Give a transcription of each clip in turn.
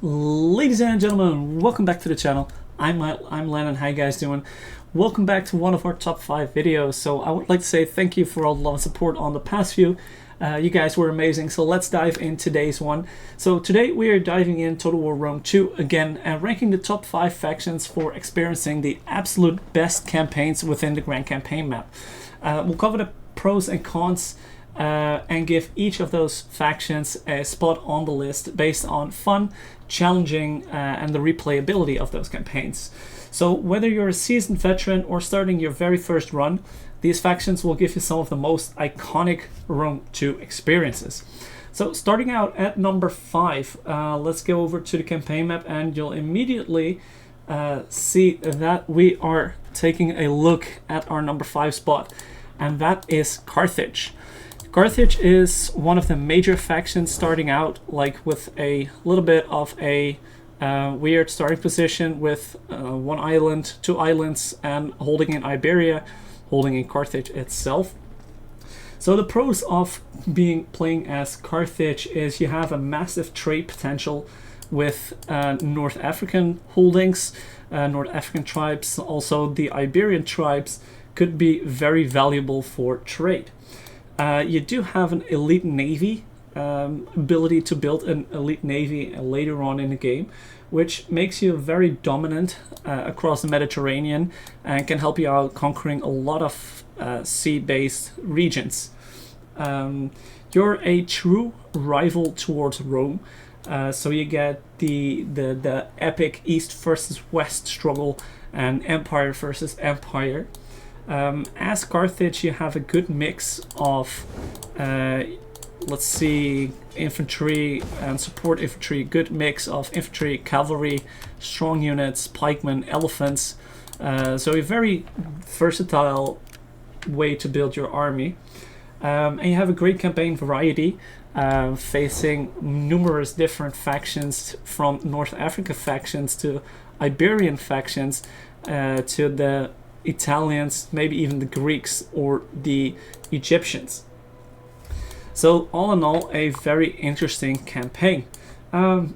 Ladies and gentlemen, welcome back to the channel. I'm Lennon. How you guys doing? Welcome back to one of our top 5 videos. So I would like to say thank you for all the love and support on the past few. You guys were amazing. So let's dive in today's one. So today we are diving in Total War Rome 2 again and ranking the top 5 factions for experiencing the absolute best campaigns within the Grand Campaign map. We'll cover the pros and cons and give each of those factions a spot on the list based on fun, challenging, and the replayability of those campaigns. So whether you're a seasoned veteran or starting your very first run, these factions will give you some of the most iconic Rome 2 experiences. So starting out at number 5, let's go over to the campaign map and you'll immediately see that we are taking a look at our number 5 spot, and that is Carthage. Carthage is one of the major factions starting out like with a little bit of a weird starting position with one island, 2 islands, and holding in Iberia, holding in Carthage itself. So the pros of playing as Carthage is you have a massive trade potential with North African holdings, North African tribes. Also the Iberian tribes could be very valuable for trade. You do have an elite navy, ability to build an elite navy later on in the game, which makes you very dominant across the Mediterranean and can help you out conquering a lot of sea-based regions. You're a true rival towards Rome, so you get the epic East versus West struggle and Empire versus Empire. As Carthage, you have a good mix of, let's see, infantry and support infantry, good mix of infantry, cavalry, strong units, pikemen, elephants. So a very versatile way to build your army. And you have a great campaign variety, facing numerous different factions, from North Africa factions to Iberian factions to the Italians, maybe even the Greeks or the Egyptians. So all in all, a very interesting campaign. Then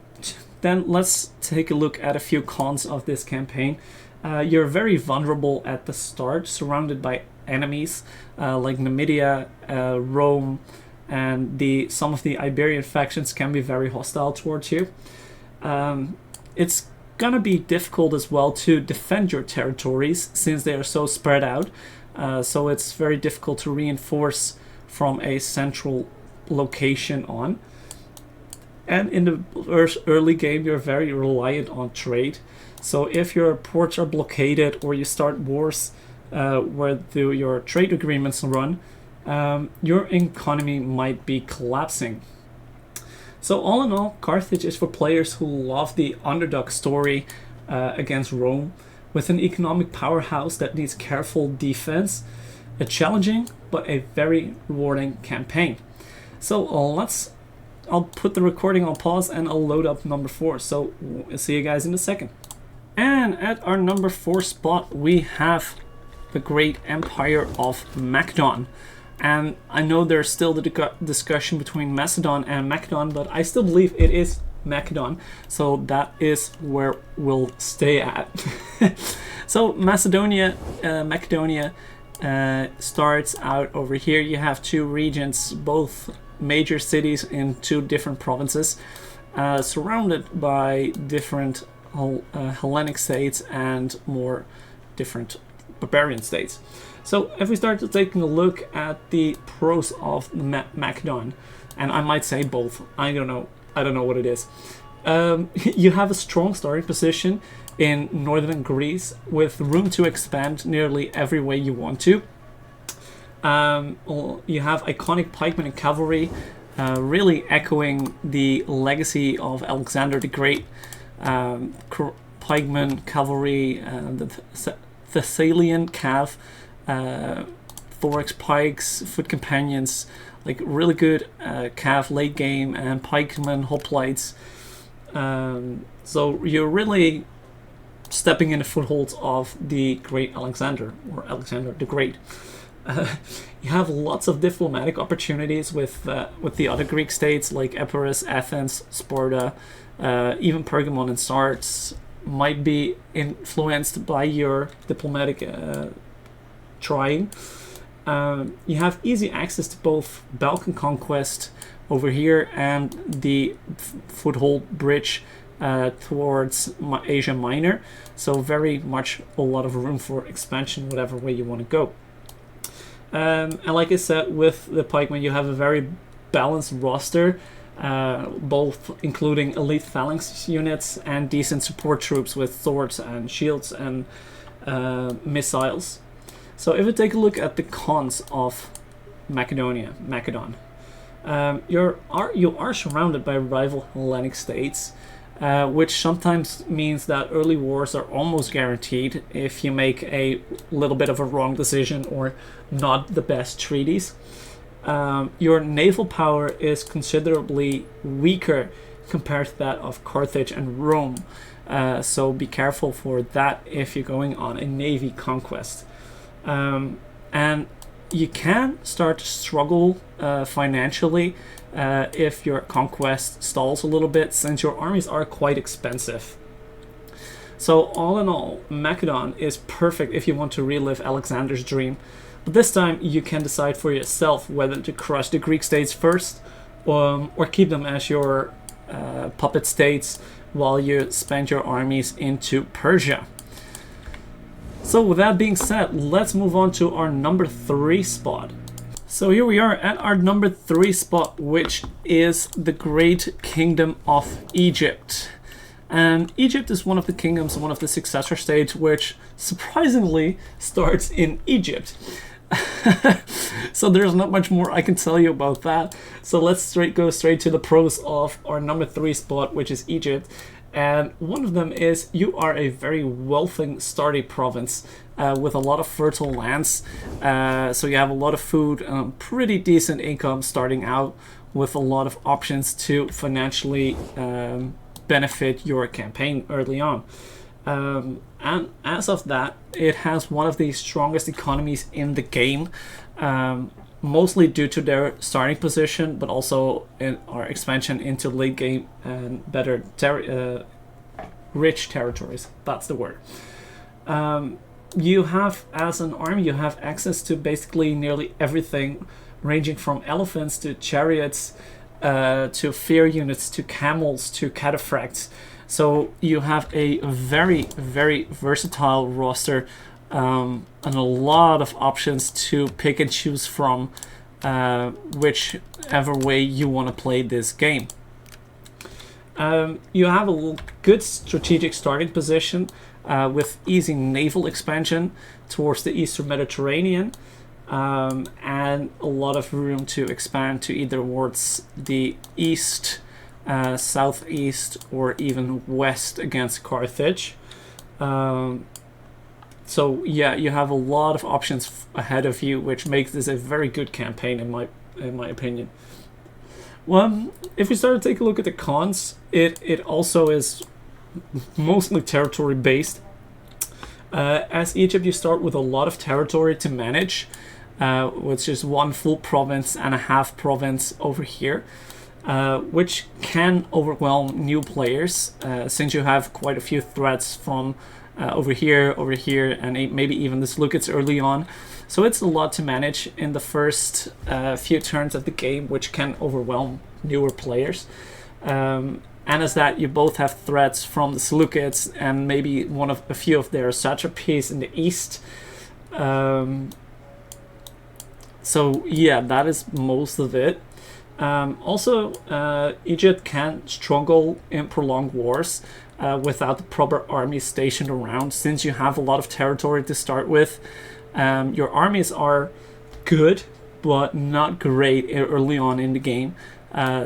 let's take a look at a few cons of this campaign. You're very vulnerable at the start, surrounded by enemies like Numidia, Rome, and some of the Iberian factions can be very hostile towards you. It's gonna be difficult as well to defend your territories since they are so spread out, so it's very difficult to reinforce from a central location on. And in the early game you're very reliant on trade, so if your ports are blockaded or you start wars where your trade agreements run, your economy might be collapsing. So all in all, Carthage is for players who love the underdog story against Rome, with an economic powerhouse that needs careful defense, a challenging but a very rewarding campaign. So I'll put the recording on pause and I'll load up number 4. So we'll see you guys in a second. And at our number 4 spot, we have the great empire of Macedon. And I know there's still the discussion between Macedon and Macedon, but I still believe it is Macedon, so that is where we'll stay at. So Macedonia starts out over here. You have 2 regions, both major cities in 2 different provinces, surrounded by different Hellenic states and more different barbarian states. So if we start taking a look at the pros of Macedon, and I might say both, I don't know what it is. You have a strong starting position in northern Greece with room to expand nearly every way you want to. You have iconic pikemen and cavalry, really echoing the legacy of Alexander the Great. Pikemen, cavalry, the Thessalian cav, thorax pikes, foot companions, like really good cav late game, and pikemen, hoplites. So you're really stepping in the footholds of the great Alexander, or Alexander the Great. You have lots of diplomatic opportunities with the other Greek states like Epirus, Athens, Sparta, Even Pergamon and Sardes might be influenced by your diplomatic trying. You have easy access to both Balkan conquest over here and the foothold bridge towards Asia Minor, so very much a lot of room for expansion whatever way you want to go. And like I said, with the pikemen you have a very balanced roster, both including elite phalanx units and decent support troops with swords and shields and missiles. So if we take a look at the cons of Macedon, you are surrounded by rival Hellenic states, which sometimes means that early wars are almost guaranteed if you make a little bit of a wrong decision or not the best treaties. Your naval power is considerably weaker compared to that of Carthage and Rome, so be careful for that if you're going on a navy conquest. And you can start to struggle financially if your conquest stalls a little bit, since your armies are quite expensive. So all in all, Macedon is perfect if you want to relive Alexander's dream. But this time you can decide for yourself whether to crush the Greek states first, or keep them as your puppet states while you spend your armies into Persia. So with that being said, let's move on to our number 3 spot. So here we are at our number 3 spot, which is the Great Kingdom of Egypt. And Egypt is one of the kingdoms, one of the successor states, which surprisingly starts in Egypt. So there's not much more I can tell you about that. So let's go straight to the pros of our number 3 spot, which is Egypt. And one of them is you are a very wealthy starting province with a lot of fertile lands. So you have a lot of food, pretty decent income starting out, with a lot of options to financially benefit your campaign early on. And as of that, it has one of the strongest economies in the game, mostly due to their starting position, but also in our expansion into late game and better rich territories. That's the word. You have, as an army, you have access to basically nearly everything, ranging from elephants to chariots, to fear units, to camels, to cataphracts. So you have a very, very versatile roster, and a lot of options to pick and choose from, whichever way you want to play this game. You have a good strategic starting position with easy naval expansion towards the Eastern Mediterranean, and a lot of room to expand to either towards the east, southeast, or even west against Carthage. So yeah, you have a lot of options ahead of you, which makes this a very good campaign in my opinion. Well, if we start to take a look at the cons, it also is mostly territory based. As Egypt, you start with a lot of territory to manage, which is one full province and a half province over here, which can overwhelm new players, since you have quite a few threats from over here, and maybe even the Seleucids early on. So it's a lot to manage in the first few turns of the game, which can overwhelm newer players. And as that, you both have threats from the Seleucids and maybe a few of their satrapies in the east. So yeah, that is most of it. Also, Egypt can struggle in prolonged wars without the proper armies stationed around, since you have a lot of territory to start with. Your armies are good, but not great early on in the game.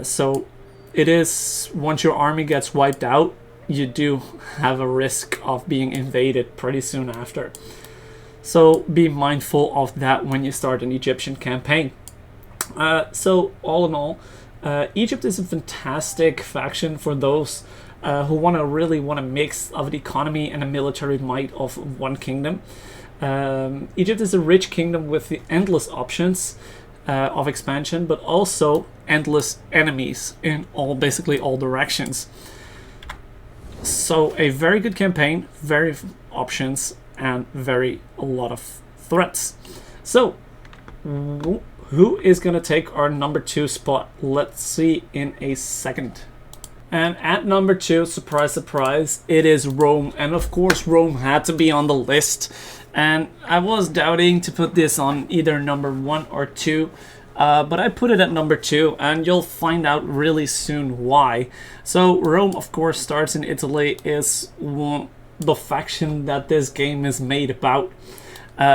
So it is, once your army gets wiped out, you do have a risk of being invaded pretty soon after. So be mindful of that when you start an Egyptian campaign. So all in all, Egypt is a fantastic faction for those who really want a mix of the economy and the military might of one kingdom. Egypt is a rich kingdom with the endless options of expansion, but also endless enemies in basically all directions. So a very good campaign, very options, and a lot of threats. So who is going to take our number 2 spot? Let's see in a second. And at number 2, surprise, surprise, it is Rome. And of course, Rome had to be on the list. And I was doubting to put this on either number 1 or 2. But I put it at number 2, and you'll find out really soon why. So Rome, of course, starts in Italy, is the faction that this game is made about.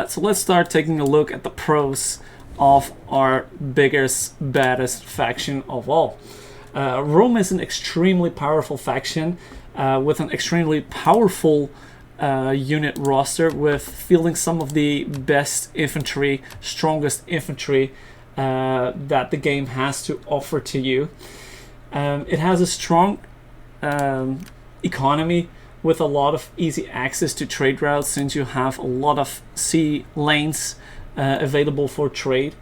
So let's start taking a look at the pros of our biggest, baddest faction of all. Rome is an extremely powerful faction with an extremely powerful unit roster, with fielding some of the best infantry, strongest infantry that the game has to offer to you. It has a strong economy with a lot of easy access to trade routes, since you have a lot of sea lanes available for trade.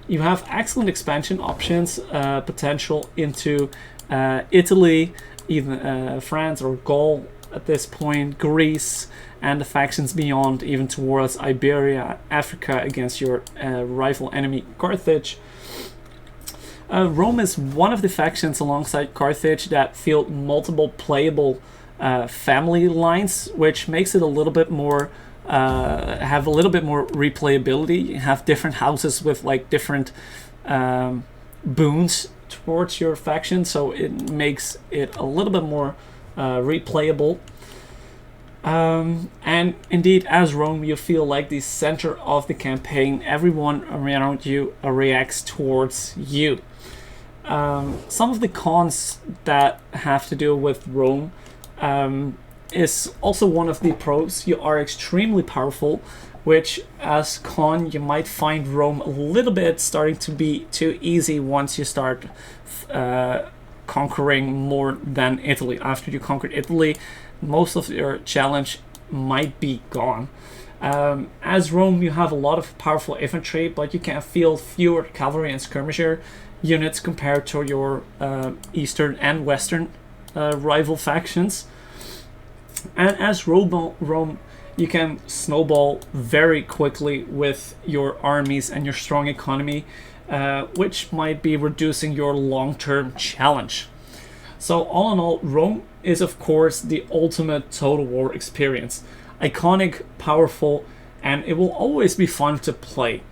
You have excellent expansion options, potential into Italy, even France or Gaul at this point, Greece, and the factions beyond, even towards Iberia, Africa, against your rival enemy Carthage. Rome is one of the factions alongside Carthage that field multiple playable family lines, which makes it a little bit more have a little bit more replayability. You have different houses with like different boons towards your faction, so it makes it a little bit more replayable. And indeed, as Rome, you feel like the center of the campaign. Everyone around you reacts towards you. Some of the cons that have to do with Rome is also one of the pros. You are extremely powerful, which as con you might find Rome a little bit starting to be too easy once you start conquering more than Italy. After you conquered Italy, most of your challenge might be gone. As Rome, you have a lot of powerful infantry, but you can field fewer cavalry and skirmisher units compared to your eastern and western rival factions. And as Rome, you can snowball very quickly with your armies and your strong economy, which might be reducing your long-term challenge. So all in all, Rome is of course the ultimate total war experience. Iconic, powerful, and it will always be fun to play.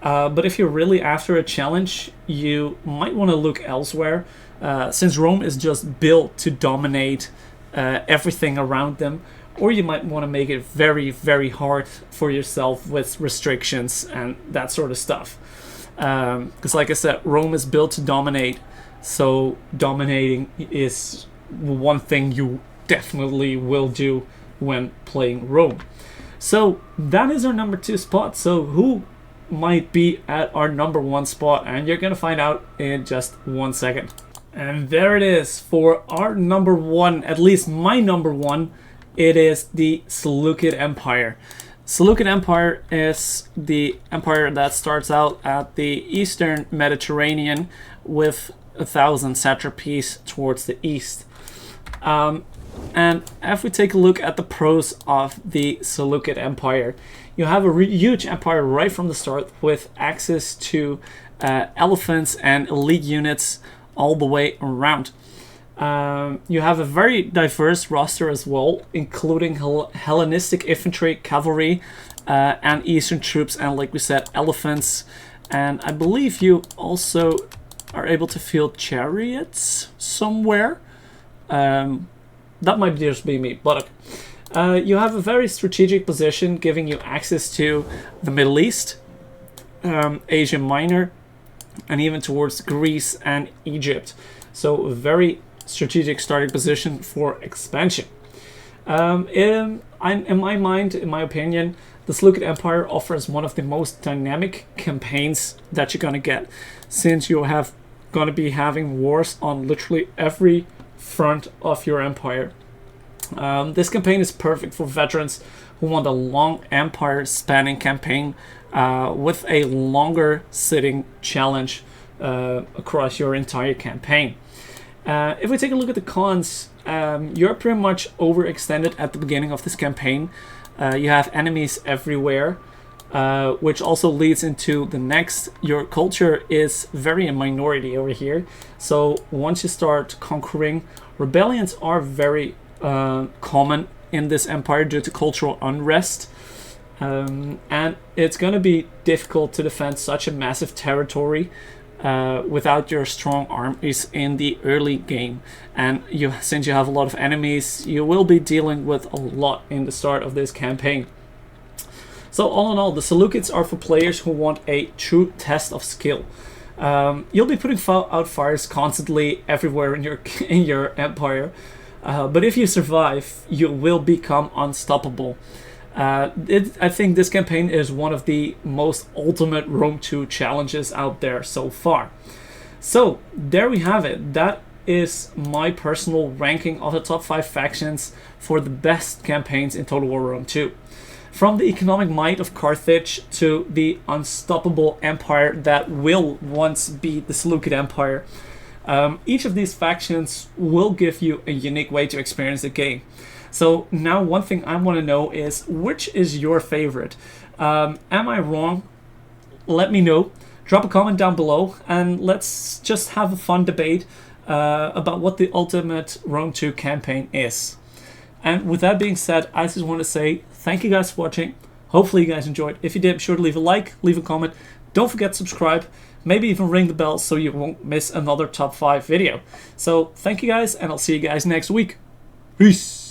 But if you're really after a challenge, you might want to look elsewhere, since Rome is just built to dominate everything around them. Or you might want to make it very, very hard for yourself with restrictions and that sort of stuff. Because like I said, Rome is built to dominate, so dominating is one thing you definitely will do when playing Rome. So that is our number 2 spot. So who might be at our number 1 spot? And you're gonna find out in just 1 second. And there it is for our number 1, at least my number 1. It is the Seleucid Empire. Seleucid Empire is the empire that starts out at the eastern Mediterranean with 1,000 satrapies towards the east. And if we take a look at the pros of the Seleucid Empire, you have a huge empire right from the start with access to elephants and elite units all the way around. You have a very diverse roster as well, including Hellenistic infantry, cavalry, and Eastern troops, and like we said, elephants. And I believe you also are able to field chariots somewhere. That might just be me, but you have a very strategic position, giving you access to the Middle East, Asia Minor, and even towards Greece and Egypt. So a very strategic starting position for expansion. In my mind, in my opinion, the Seleucid Empire offers one of the most dynamic campaigns that you're gonna get, since you have gonna be having wars on literally every front of your empire. This campaign is perfect for veterans who want a long empire spanning campaign with a longer sitting challenge across your entire campaign. If we take a look at the cons, you're pretty much overextended at the beginning of this campaign. You have enemies everywhere, which also leads into the next. Your culture is very a minority over here. So once you start conquering, rebellions are very common in this empire due to cultural unrest. And it's going to be difficult to defend such a massive territory without your strong armies in the early game. And since you have a lot of enemies, you will be dealing with a lot in the start of this campaign. So all in all, the Seleucids are for players who want a true test of skill. You'll be putting out fires constantly everywhere in your empire, but if you survive, you will become unstoppable. I think this campaign is one of the most ultimate Rome 2 challenges out there so far. So there we have it. That is my personal ranking of the top 5 factions for the best campaigns in Total War Rome 2. From the economic might of Carthage to the unstoppable empire that will once be the Seleucid Empire, each of these factions will give you a unique way to experience the game. So now one thing I want to know is, which is your favorite? Am I wrong? Let me know. Drop a comment down below and let's just have a fun debate about what the ultimate Rome 2 campaign is. And with that being said, I just want to say thank you guys for watching. Hopefully you guys enjoyed. If you did, be sure to leave a like, leave a comment. Don't forget to subscribe. Maybe even ring the bell so you won't miss another top 5 video. So thank you guys, and I'll see you guys next week. Peace.